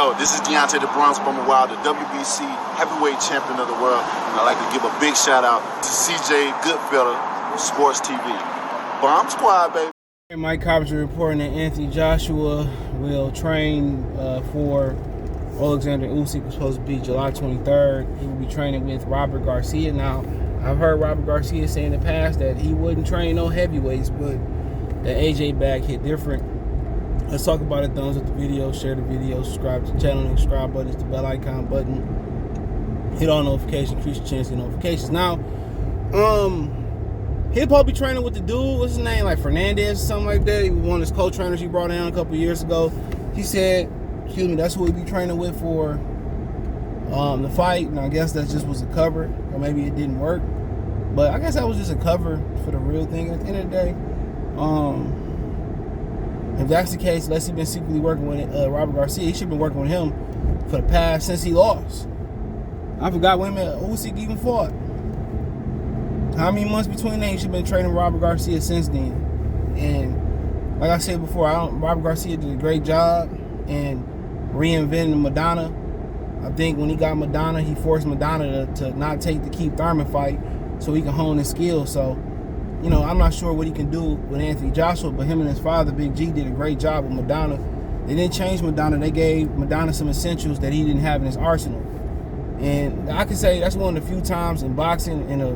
Yo, this is Deontay the Bronx Bummer Wild, the WBC heavyweight champion of the world. And I'd like to give a big shout out to CJ Goodfellow, Sports TV. Bomb Squad, baby. Mike Cobbs reporting that Anthony Joshua will train for Oleksandr Usyk. Was supposed to be July 23rd. He will be training with Robert Garcia. Now, I've heard Robert Garcia say in the past that he wouldn't train no heavyweights, but the AJ bag hit different. Let's talk about it. Thumbs up the video, share the video, subscribe to the channel, and subscribe button is the bell icon button. Hit all notifications, increase your chance to get notifications. Now, he'll probably be training with the dude, what's his name, like Fernandez or something like that. He was one of his co-trainers he brought in a couple years ago. He said, that's who he'd be training with for the fight. And I guess that just was a cover, or maybe it didn't work. But I guess that was just a cover for the real thing. At the end of the day, if that's the case, unless he's been secretly working with Robert Garcia, he should have been working with him for the past since he lost. I forgot when Usyk even fought. How many months between them? He should have been training Robert Garcia since then. And like I said before, Robert Garcia did a great job in reinventing Madonna. I think when he got Madonna, he forced Madonna to not take the Keith Thurman fight so he can hone his skills. So, you know, I'm not sure what he can do with Anthony Joshua, but him and his father, Big G, did a great job with Madonna. They didn't change Madonna. They gave Madonna some essentials that he didn't have in his arsenal. And I can say that's one of the few times in boxing in a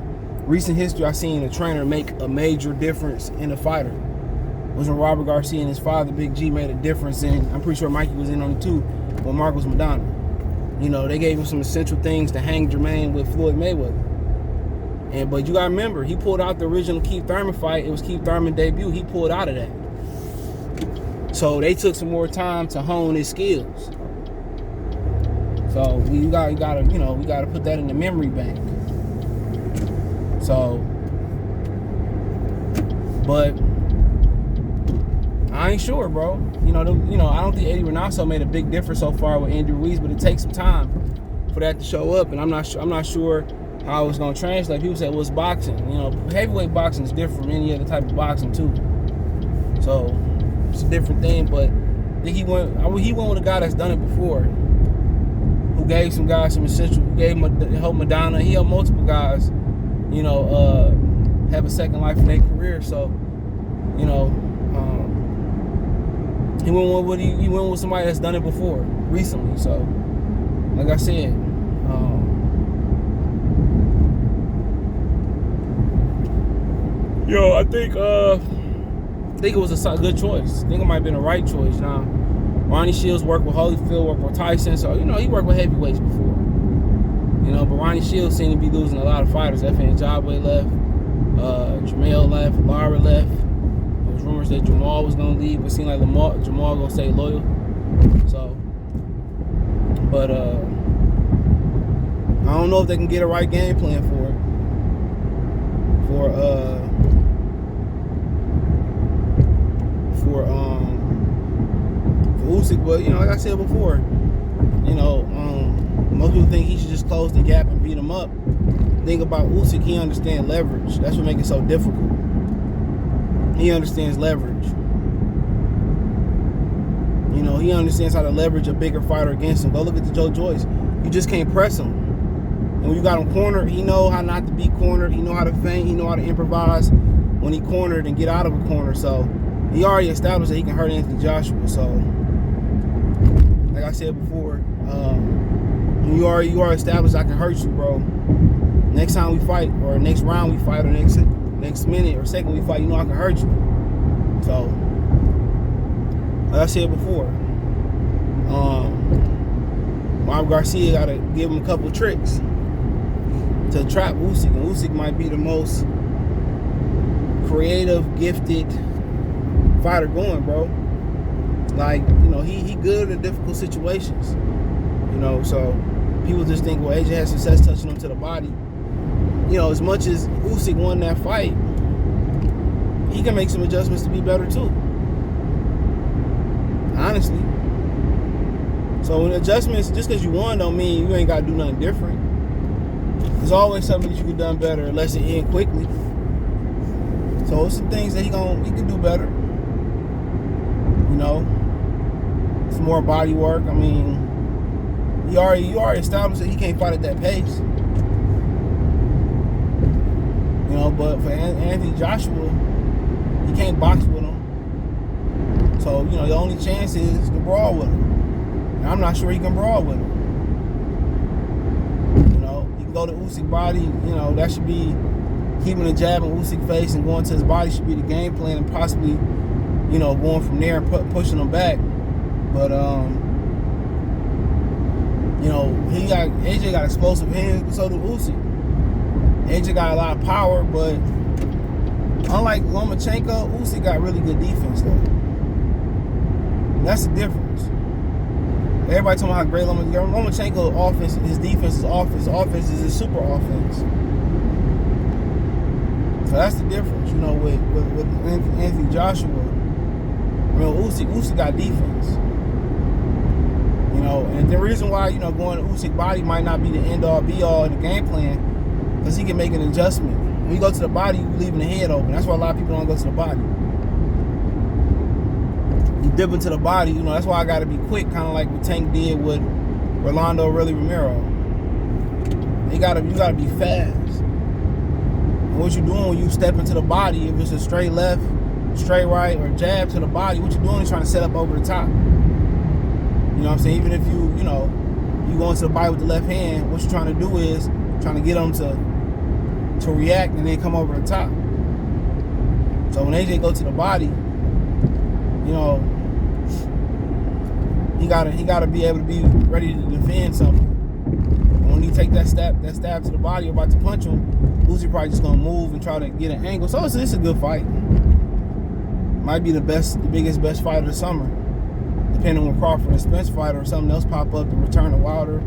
recent history I've seen a trainer make a major difference in a fighter. It was when Robert Garcia and his father, Big G, made a difference in, I'm pretty sure Mikey was in on it too, when Mark was Madonna. You know, they gave him some essential things to hang Jermaine with Floyd Mayweather. But you gotta remember, he pulled out the original Keith Thurman fight. It was Keith Thurman's debut. He pulled out of that. So they took some more time to hone his skills. So we gotta put that in the memory bank. So, but I ain't sure, bro. I don't think Eddie Renasso made a big difference so far with Andy Ruiz, but it takes some time for that to show up, and I'm not sure how it's gonna translate. People say, well, it's boxing. Heavyweight boxing is different from any other type of boxing too. So it's a different thing. But I think he went with a guy that's done it before, who gave some guys some essential, helped Madonna. He helped multiple guys, have a second life in their career. So, he went with somebody that's done it before recently. So, like I said, I think it was a good choice. I think it might have been the right choice. Now, Ronnie Shields worked with Holyfield, worked with Tyson, so he worked with heavyweights before. But Ronnie Shields seemed to be losing a lot of fighters. FN Jabwe left, Jamel left, Lara left. There was rumors that Jamal was gonna leave, but it seemed like Jamal gonna stay loyal. So, but I don't know if they can get a right game plan for Usyk. But like I said before, most people think he should just close the gap and beat him up. The thing about Usyk, he understands leverage. That's what makes it so difficult. He understands leverage. He understands how to leverage a bigger fighter against him. Go look at the Joe Joyce. You just can't press him. And when you got him cornered, he know how not to be cornered. He know how to feint. He know how to improvise when he cornered and get out of a corner. So he already established that he can hurt Anthony Joshua. So, like I said before, when you are established I can hurt you, bro. Next time we fight, or next round we fight, or next minute or second we fight, I can hurt you. So, like I said before, Robert Garcia got to give him a couple tricks to trap Usyk, and Usyk might be the most creative, gifted fighter going, bro. Like, he good in difficult situations. So people just think, well, AJ has success touching him to the body. As much as Usyk won that fight, he can make some adjustments to be better too. Honestly. So in adjustments, just because you won don't mean you ain't got to do nothing different. There's always something that you could have done better unless it end quickly. So it's some things that he can do better. Some more body work. I mean, You already established that he can't fight at that pace. You know, but for Anthony Joshua, he can't box with him. So, you know, the only chance is to brawl with him. And I'm not sure he can brawl with him. You know, he can go to Usyk body, you know, that should be keeping the jab in Usyk face and going to his body should be the game plan, and possibly, you know, going from there and pushing him back. But, you know, AJ got explosive hands, but so did Usyk. AJ got a lot of power, but unlike Lomachenko, Usyk got really good defense, though. That's the difference. Everybody talking about how great Lomachenko offense, his defense is offense. Offense is his super offense. So that's the difference, you know, with Anthony Joshua. You know, Usyk got defense. You know, and the reason why, you know, going to Usyk body might not be the end-all, be-all in the game plan, because he can make an adjustment. When you go to the body, you're leaving the head open. That's why a lot of people don't go to the body. You dip into the body, you know, that's why I got to be quick, kind of like what Tank did with Rolando Romero. You got to be fast. And what you're doing when you step into the body, if it's a straight left, straight right, or jab to the body, what you're doing is trying to set up over the top. You know what I'm saying? Even if you go into the body with the left hand, what you're trying to do is trying to get them to react and then come over the top. So when AJ go to the body, you know, he gotta be able to be ready to defend something. And when you take that stab to the body, you're about to punch him, Usyk probably just gonna move and try to get an angle. So it's a good fight. Might be the best fight of the summer. Depending on Crawford and Spence fight or something else pop up, the return of Wilder,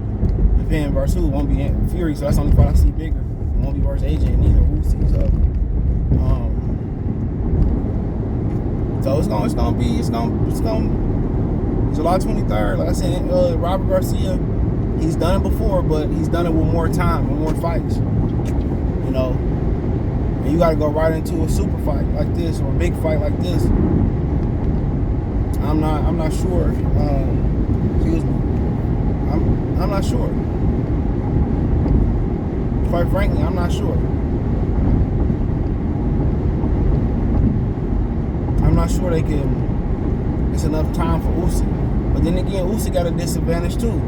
depending versus who, it won't be Fury, so that's the only fight I see bigger. It won't be versus AJ, neither Usyk. So it's July 23rd. Like I said, Robert Garcia, he's done it before, but he's done it with more time, with more fights. You know, and you got to go right into a super fight like this or a big fight like this. I'm not sure. Excuse me. I'm not sure. Quite frankly, I'm not sure. I'm not sure it's enough time for Usyk. But then again, Usyk got a disadvantage too.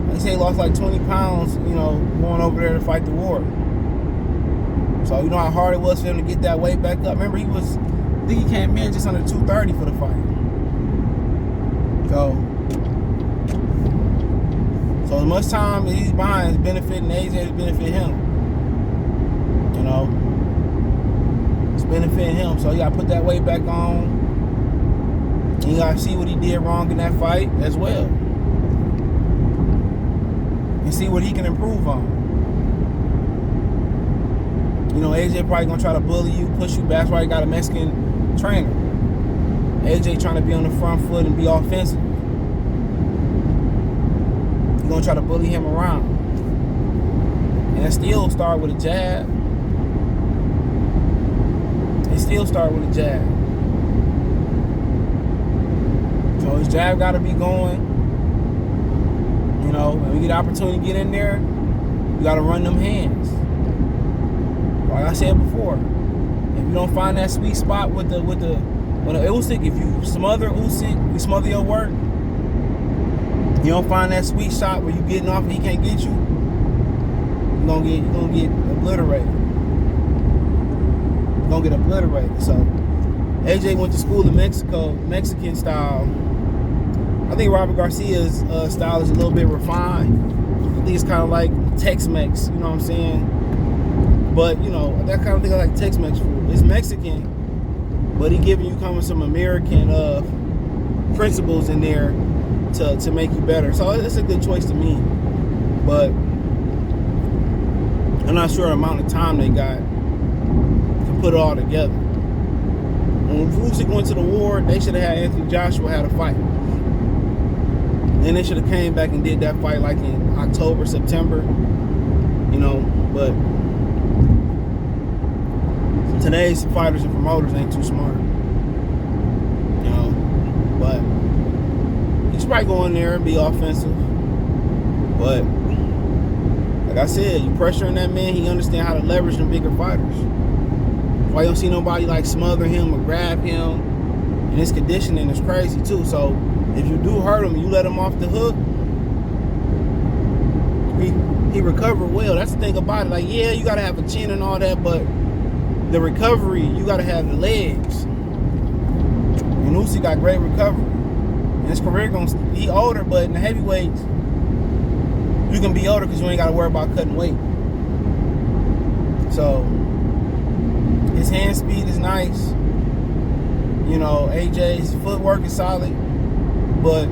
They say he lost like 20 pounds, you know, going over there to fight the war. So you know how hard it was for him to get that weight back up. Remember, I think he came in just under 230 for the fight. So as much time as he's behind is benefiting AJ, is benefiting him. You know, it's benefiting him. So you got to put that weight back on. And you got to see what he did wrong in that fight as well. And see what he can improve on. You know, AJ probably going to try to bully you, push you back. That's why he got a Mexican trainer. AJ trying to be on the front foot and be offensive. You're going to try to bully him around. And it still start with a jab. So his jab got to be going. You know, when we get the opportunity to get in there, you got to run them hands. Like I said before, if you don't find that sweet spot with Usyk, if you smother Usyk, you smother your work, you don't find that sweet shot where you getting off and he can't get you, you're gonna get obliterated. You're gonna get obliterated. So AJ went to school in Mexico, Mexican style. I think Robert Garcia's style is a little bit refined. I think it's kind of like Tex-Mex, you know what I'm saying? But, you know, that kind of thing like Tex-Mex food. It's Mexican, but he giving you kind of some American principles in there to make you better. So it's a good choice to me. But I'm not sure the amount of time they got to put it all together. When Usyk went to the war, they should have had Anthony Joshua had a fight. Then they should have came back and did that fight like in October, September. You know, but today's fighters and promoters ain't too smart. You know, but you should probably go in there and be offensive. But like I said, you pressuring that man, he understand how to leverage them bigger fighters. Why you don't see nobody like smother him or grab him? And his conditioning is crazy too. So if you do hurt him, you let him off the hook, he recovered well. That's the thing about it. Like, yeah, you gotta have a chin and all that, but the recovery, you gotta have the legs. And Usyk got great recovery. And his career he older, but in the heavyweights, you can be older because you ain't gotta worry about cutting weight. So his hand speed is nice. You know, AJ's footwork is solid. But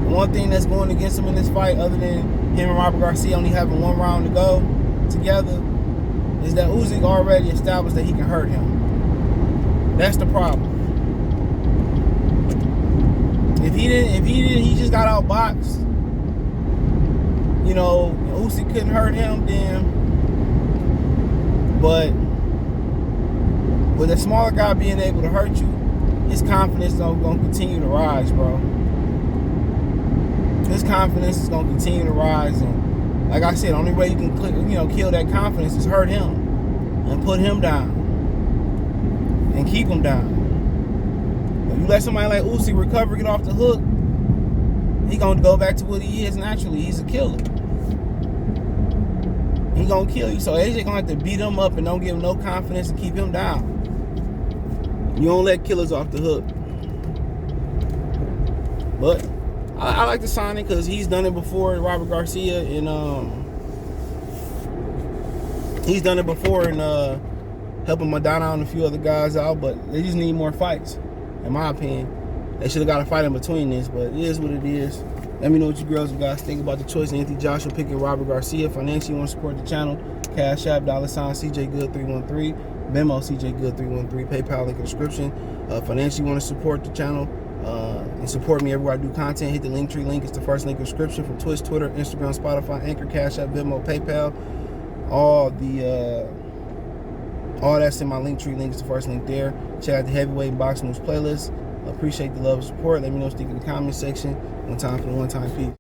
one thing that's going against him in this fight, other than him and Robert Garcia only having one round to go together, is that Usyk already established that he can hurt him. That's the problem. If he didn't, he just got outboxed. You know, Usyk couldn't hurt him then. But with a smaller guy being able to hurt you, his confidence is going to continue to rise, bro. His confidence is going to continue to rise, and like I said, the only way you can kill that confidence is hurt him and put him down and keep him down. If you let somebody like Usyk recover, get off the hook, he going to go back to what he is naturally. He's a killer. He going to kill you. So AJ going to have to beat him up and don't give him no confidence and keep him down. You don't let killers off the hook. But I like the signing because he's done it before, Robert Garcia, and he's done it before and helping Madonna and a few other guys out, but they just need more fights, in my opinion. They should have got a fight in between this, but it is what it is. Let me know what you girls and guys think about the choice of Anthony Joshua picking Robert Garcia. Financially, you want to support the channel, Cash App, $CJGood313, Venmo, CJGood313, PayPal, link in the description. Financially, you want to support the channel and support me everywhere I do content. Hit the Linktree link. It's the first link in the description from Twitch, Twitter, Instagram, Spotify, Anchor, Cash App, Venmo, PayPal. All that's in my Linktree link. Is the first link there. Check out the Heavyweight and Boxing News playlist. Appreciate the love and support. Let me know what you think in the comment section. One time for the one time peace.